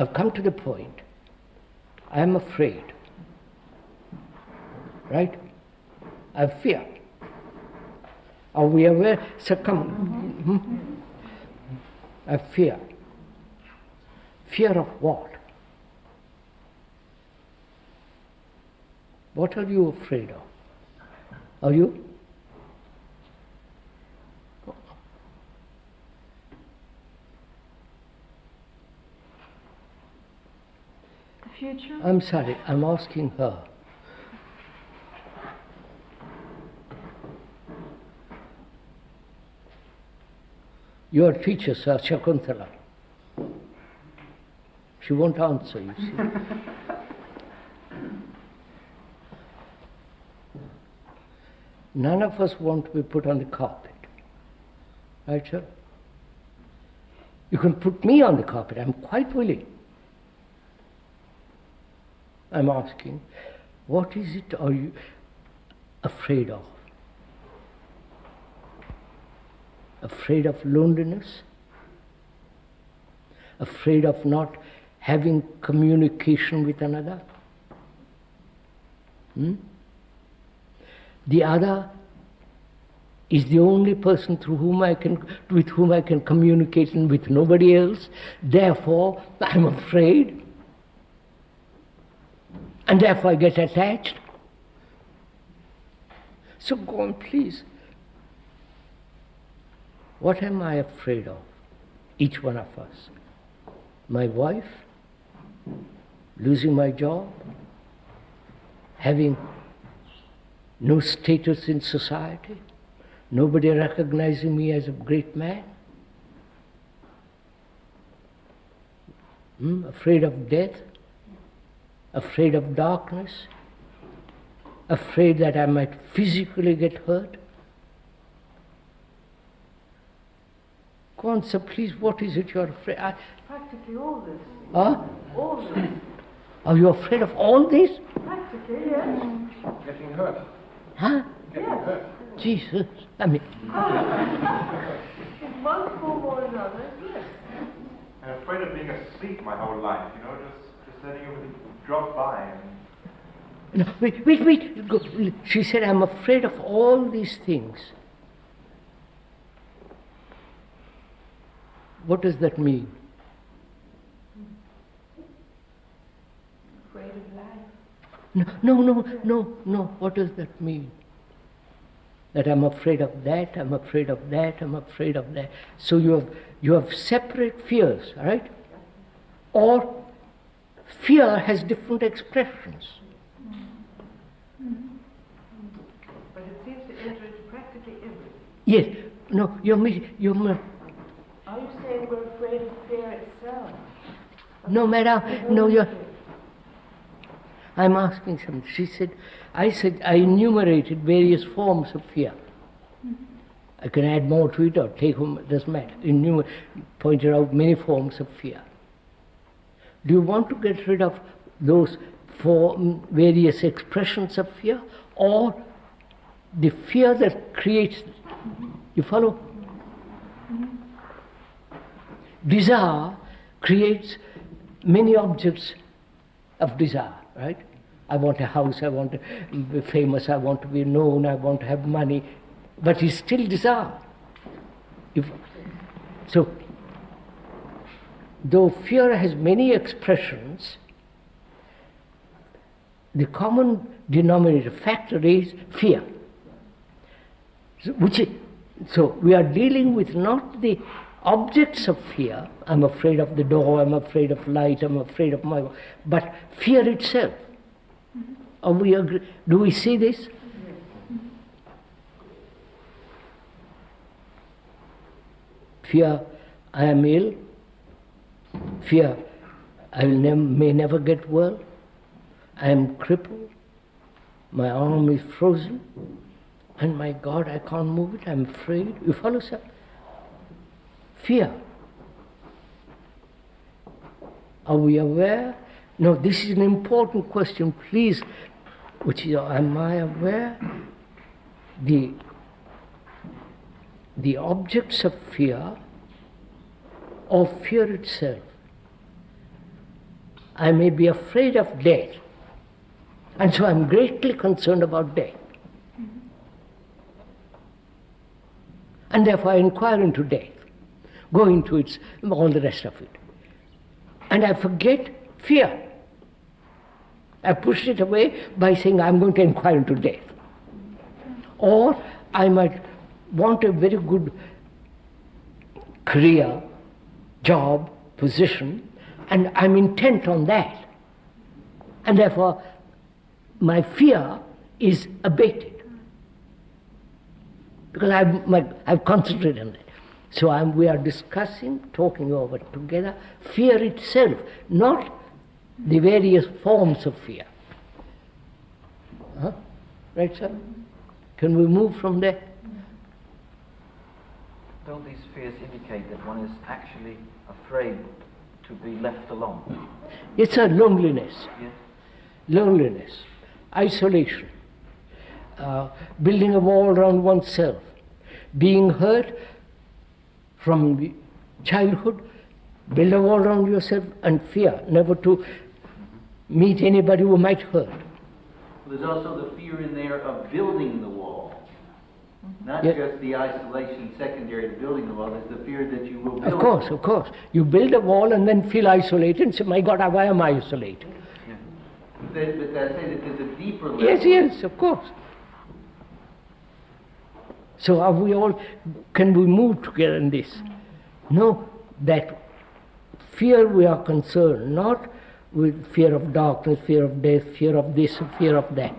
I've come to the point, I am afraid. Right? I fear. Are we aware? I fear. Fear of what? What are you afraid of? Are you? The future? I'm sorry, I'm asking her. Your teacher, Sir Shakuntala. She won't answer, you see. None of us want to be put on the carpet. Right, sir? You can put me on the carpet, I'm quite willing. I'm asking, what is it are you afraid of? Afraid of loneliness? Afraid of not having communication with another? The other is the only person with whom I can communicate, and with nobody else. Therefore, I'm afraid. And therefore I get attached. So go on, please. What am I afraid of? Each one of us. My wife, losing my job, having no status in society, nobody recognizing me as a great man. Afraid of death, afraid of darkness, afraid that I might physically get hurt. Go on, sir, please, what is it you're afraid of? Practically all this. Huh? All this. Are you afraid of all this? Practically, yes. Getting hurt. Huh? Getting hurt. Jesus, I mean, In one form or another, yes. I'm afraid of being asleep my whole life, just letting everything drop by. no, wait. Go. She said, I'm afraid of all these things. What does that mean? Afraid of life. No. What does that mean? That I'm afraid of that, I'm afraid of that, I'm afraid of that. So you have separate fears, right? Or fear has different expressions. But it seems to enter into practically everything. Yes. No, you're Are you saying we're afraid of fear itself? no, madam. No, you're. I'm asking something. She said, I enumerated various forms of fear. I can add more to it or take home, it doesn't matter. Pointed out many forms of fear. Do you want to get rid of those various expressions of fear, or the fear that creates? You follow? Desire creates many objects of desire, right? I want a house, I want to be famous, I want to be known, I want to have money, but it's still desire. So, though fear has many expressions, the common denominator factor is fear. So we are dealing with not the objects of fear. I'm afraid of the door, I'm afraid of light, I'm afraid of my... But fear itself. Are we agree? Do we see this? Fear, I am ill. Fear, I may never get well. I am crippled. My arm is frozen. And my God, I can't move it. I'm afraid. You follow, sir? Fear. Are we aware? No, this is an important question, please. Which is, am I aware? The objects of fear or fear itself. I may be afraid of death. And so I'm greatly concerned about death. And therefore I inquire into death, go into its, all the rest of it. And I forget fear. I push it away by saying I'm going to inquire into death. Or I might want a very good career, job, position, and I'm intent on that. And therefore my fear is abated. Because I've concentrated on that. So we are discussing, talking over together, fear itself, not the various forms of fear. Huh? Right, sir? Can we move from there? Don't these fears indicate that one is actually afraid to be left alone? It's a loneliness. Yes. Loneliness, isolation, building a wall around oneself, being hurt from childhood, build a wall around yourself and fear never to meet anybody who might hurt. There's also the fear in there of building the wall. Not Yeah. just the isolation secondary to building the wall, there's the fear that you will build. Of course. You build a wall and then feel isolated and say, my God, why am I isolated? But I say that there's a deeper level. Yes, of course. So are we all, can we move together in this? No, that fear we are concerned, not with fear of darkness, fear of death, fear of this, fear of that.